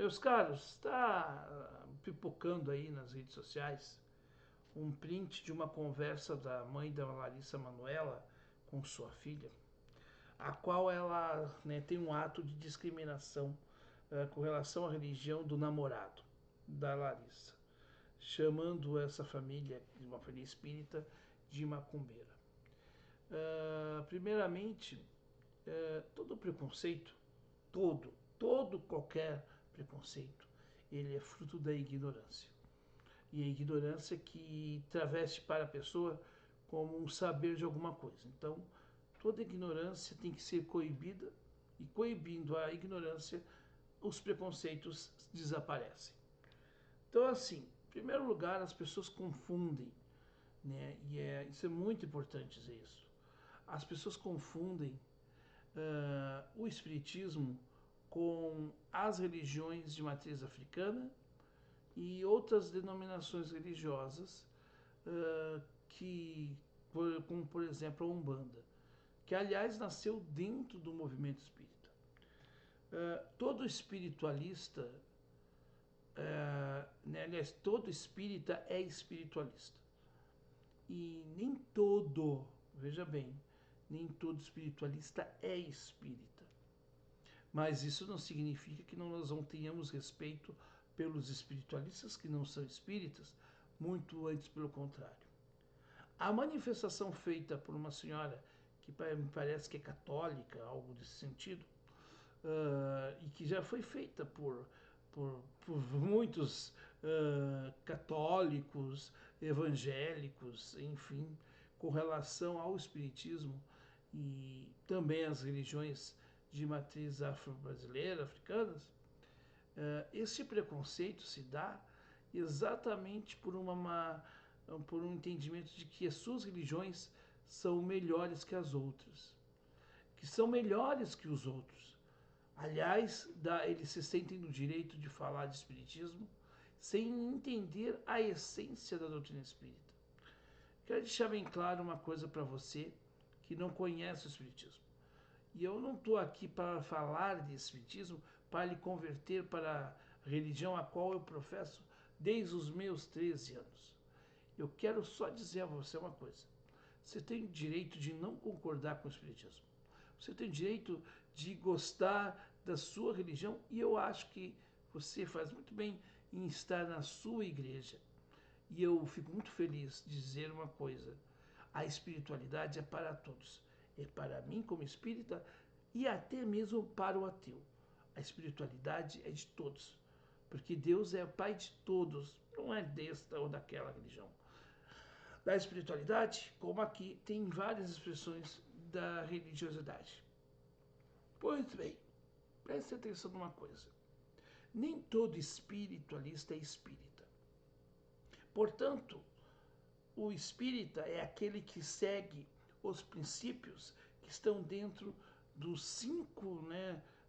Meus caros, está pipocando aí nas redes sociais um print de uma conversa da mãe da Larissa Manoela com sua filha, a qual ela tem um ato de discriminação com relação à religião do namorado da Larissa, chamando essa família, de uma família espírita, de macumbeira. Primeiramente, todo preconceito, qualquer preconceito, ele é fruto da ignorância. E a ignorância que traveste para a pessoa como um saber de alguma coisa. Então, toda ignorância tem que ser coibida, e coibindo a ignorância, os preconceitos desaparecem. Então, assim, em primeiro lugar, as pessoas confundem, né? Isso é muito importante dizer isso. As pessoas confundem o espiritismo com as religiões de matriz africana e outras denominações religiosas, como por exemplo a Umbanda, que aliás nasceu dentro do movimento espírita. Todo espiritualista, aliás, todo espírita é espiritualista. E nem todo, veja bem, nem todo espiritualista é espírita. Mas isso não significa que nós não tenhamos respeito pelos espiritualistas que não são espíritas, muito antes pelo contrário. A manifestação feita por uma senhora que me parece que é católica, algo desse sentido, e que já foi feita por muitos católicos, evangélicos, enfim, com relação ao espiritismo e também às religiões de matriz afro-brasileira, africanas, esse preconceito se dá exatamente por um entendimento de que as suas religiões são melhores que as outras, que são melhores que os outros. Aliás, eles se sentem no direito de falar de espiritismo sem entender a essência da doutrina espírita. Quero deixar bem claro uma coisa para você que não conhece o espiritismo. E eu não estou aqui para falar de espiritismo, para lhe converter para a religião a qual eu professo desde os meus 13 anos. Eu quero só dizer a você uma coisa. Você tem o direito de não concordar com o espiritismo. Você tem o direito de gostar da sua religião, e eu acho que você faz muito bem em estar na sua igreja. E eu fico muito feliz de dizer uma coisa: a espiritualidade é para todos. É para mim como espírita e até mesmo para o ateu. A espiritualidade é de todos, porque Deus é o Pai de todos, não é desta ou daquela religião. Da espiritualidade, como aqui, tem várias expressões da religiosidade. Pois bem, preste atenção numa coisa. Nem todo espiritualista é espírita. Portanto, o espírita é aquele que segue os princípios que estão dentro dos 5,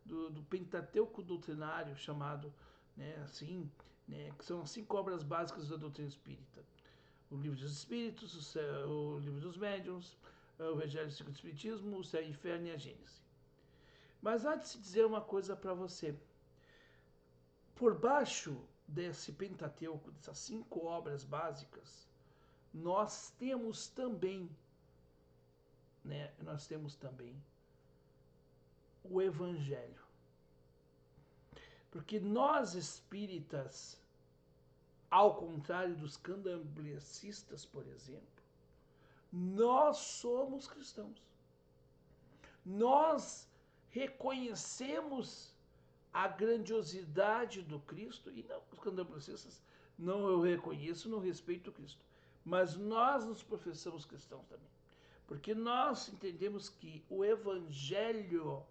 do Pentateuco doutrinário, chamado que são as 5 obras básicas da doutrina espírita: o Livro dos Espíritos, o Livro dos Médiuns, o Evangelho segundo o Espiritismo, o Céu e o Inferno e a Gênese. Mas há de se dizer uma coisa para você. Por baixo desse Pentateuco, dessas 5 obras básicas, nós temos também, o Evangelho. Porque nós espíritas, ao contrário dos candomblecistas, por exemplo, nós somos cristãos. Nós reconhecemos a grandiosidade do Cristo, e não os candomblecistas, não eu reconheço, não respeito o Cristo, mas nós nos professamos cristãos também, porque nós entendemos que o Evangelho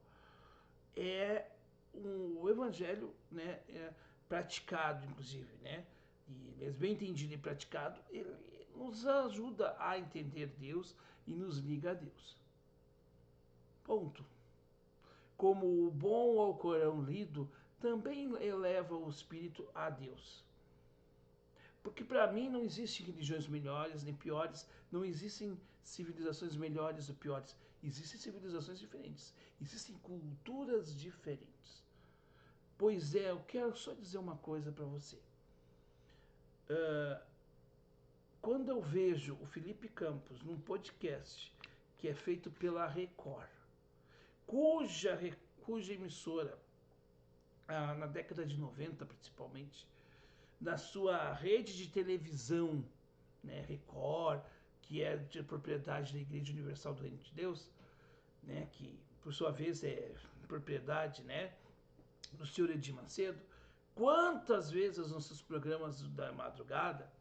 o Evangelho, praticado, inclusive, e mesmo bem entendido e praticado, ele nos ajuda a entender Deus e nos liga a Deus. Ponto. Como o bom Alcorão lido também eleva o espírito a Deus. Porque para mim não existem religiões melhores nem piores, não existem civilizações melhores ou piores, existem civilizações diferentes, existem culturas diferentes. Pois é, eu quero só dizer uma coisa para você. Quando eu vejo o Felipe Campos num podcast que é feito pela Record, cuja emissora, na década de 90 principalmente, na sua rede de televisão, né, Record, que é de propriedade da Igreja Universal do Reino de Deus, né, que por sua vez é propriedade, né, do senhor Edir Macedo, quantas vezes nos seus programas da madrugada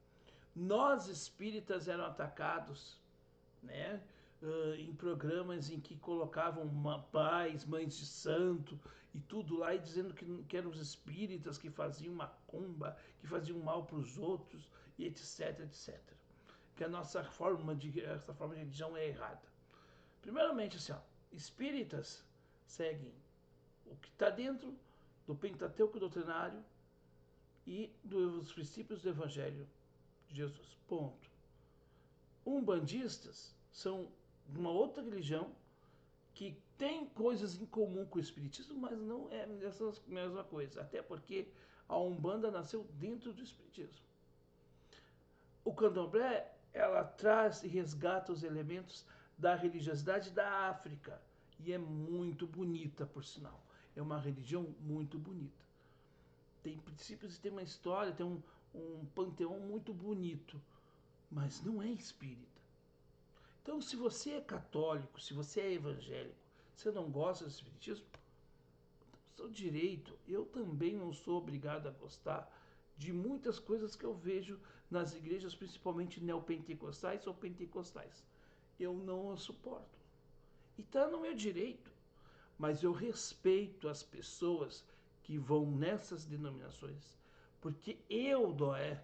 nós espíritas eram atacados, né, em programas em que colocavam pais, mães de santo e tudo lá, e dizendo que eram os espíritas que faziam macumba, que faziam mal para os outros, e etc, etc. Que essa forma de religião é errada. Primeiramente, assim, ó, espíritas seguem o que está dentro do Pentateuco doutrinário e dos princípios do Evangelho de Jesus. Ponto. Umbandistas são uma outra religião que tem coisas em comum com o Espiritismo, mas não é essa mesma coisa. Até porque a Umbanda nasceu dentro do Espiritismo. O Candomblé, ela traz e resgata os elementos da religiosidade da África. E é muito bonita, por sinal. É uma religião muito bonita. Tem princípios e tem uma história, tem um panteão muito bonito. Mas não é espírita. Então, se você é católico, se você é evangélico, você não gosta do espiritismo, seu direito. Eu também não sou obrigado a gostar de muitas coisas que eu vejo nas igrejas, principalmente neopentecostais ou pentecostais. Eu não os suporto. E está no meu direito. Mas eu respeito as pessoas que vão nessas denominações, porque eu, Doé,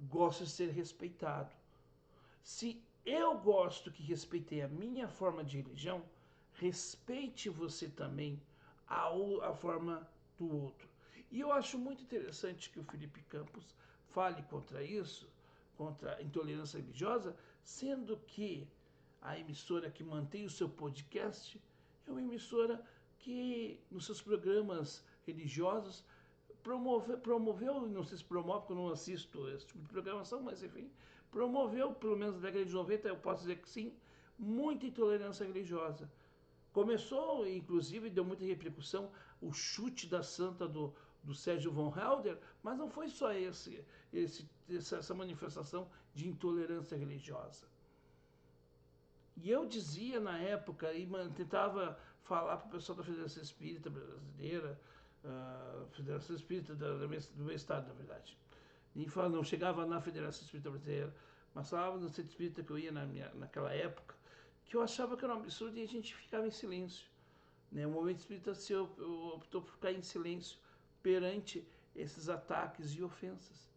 gosto de ser respeitado. Se eu gosto que respeitem a minha forma de religião, respeite você também a forma do outro. E eu acho muito interessante que o Felipe Campos fale contra isso, contra a intolerância religiosa, sendo que a emissora que mantém o seu podcast é uma emissora que, nos seus programas religiosos, promoveu, não sei se promove, porque eu não assisto esse tipo de programação, mas enfim, promoveu, pelo menos na década de 90, eu posso dizer que sim, muita intolerância religiosa. Começou, inclusive, deu muita repercussão, o chute da santa do Sérgio von Helder, mas não foi só essa manifestação de intolerância religiosa. E eu dizia na época, e tentava falar para o pessoal da Federação Espírita Brasileira, Federação Espírita do meu estado, na verdade. E não chegava na Federação Espírita Brasileira, mas falava no centro espírita que eu ia naquela época, que eu achava que era um absurdo e a gente ficava em silêncio. Né? O movimento espírita optou por ficar em silêncio perante esses ataques e ofensas.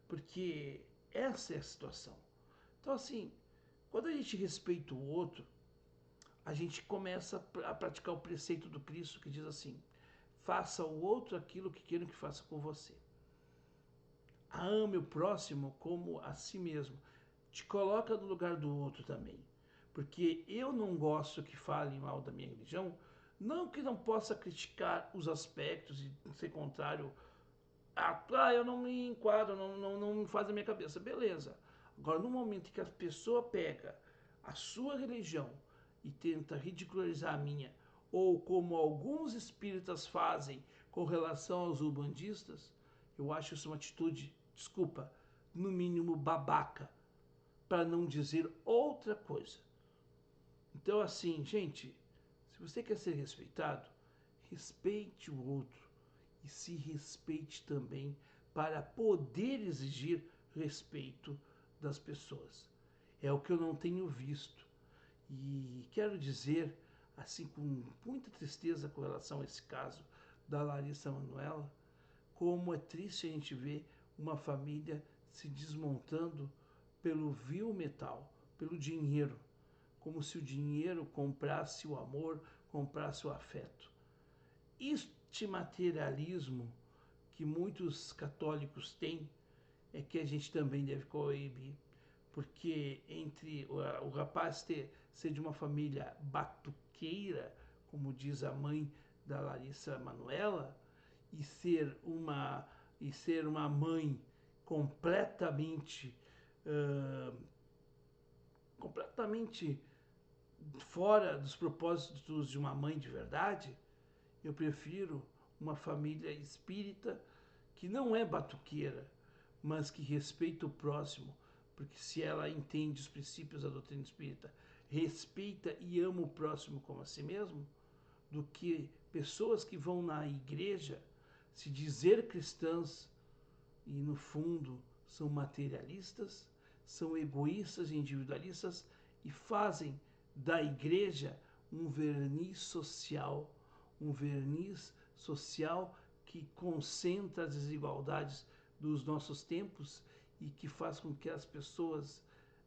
Porque essa é a situação. Então, assim, quando a gente respeita o outro, a gente começa a praticar o preceito do Cristo que diz assim: faça ao outro aquilo que queiram que faça com você. Ame o próximo como a si mesmo. Te coloca no lugar do outro também. Porque eu não gosto que falem mal da minha religião, não que não possa criticar os aspectos e ser contrário. Eu não me enquadro, não me faz a minha cabeça. Beleza. Agora, no momento que a pessoa pega a sua religião e tenta ridicularizar a minha, ou como alguns espíritas fazem com relação aos umbandistas, eu acho isso uma atitude, desculpa, no mínimo babaca, para não dizer outra coisa. Então, assim, gente, se você quer ser respeitado, respeite o outro e se respeite também para poder exigir respeito das pessoas. É o que eu não tenho visto. E quero dizer, assim, com muita tristeza com relação a esse caso da Larissa Manoela, como é triste a gente ver uma família se desmontando pelo vil metal, pelo dinheiro, como se o dinheiro comprasse o amor, comprasse o afeto. Este materialismo que muitos católicos têm é que a gente também deve coibir, porque entre o rapaz ser de uma família batuqueira, como diz a mãe da Larissa Manoela, e ser uma mãe completamente completamente fora dos propósitos de uma mãe de verdade, eu prefiro uma família espírita que não é batuqueira, mas que respeita o próximo, porque se ela entende os princípios da doutrina espírita, respeita e ama o próximo como a si mesmo, do que pessoas que vão na igreja se dizer cristãs e no fundo são materialistas, são egoístas e individualistas e fazem da igreja um verniz social que concentra as desigualdades dos nossos tempos e que faz com que as pessoas,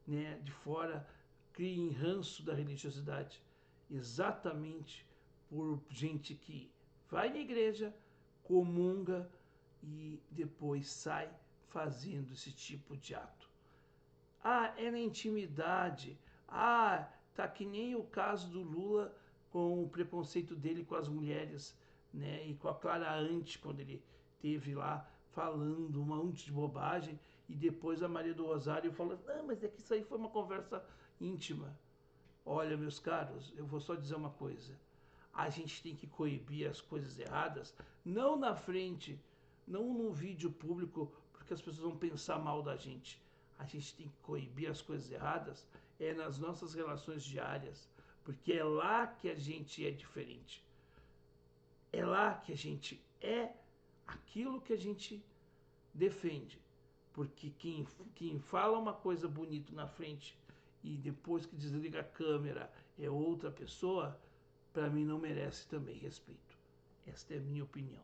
né, de fora criem ranço da religiosidade, exatamente por gente que vai na igreja, comunga e depois sai fazendo esse tipo de ato. Ah, é na intimidade. Ah, tá que nem o caso do Lula com o preconceito dele com as mulheres, né? E com a Clara Ante, quando ele teve lá falando um monte de bobagem e depois a Maria do Rosário falando, não, mas é que isso aí foi uma conversa íntima. Olha, meus caros, eu vou só dizer uma coisa. A gente tem que coibir as coisas erradas, não na frente, não no vídeo público, porque as pessoas vão pensar mal da gente. A gente tem que coibir as coisas erradas nas nossas relações diárias, porque é lá que a gente é diferente. É lá que a gente é aquilo que a gente defende. Porque quem fala uma coisa bonita na frente e depois que desliga a câmera é outra pessoa, para mim não merece também respeito. Esta é a minha opinião.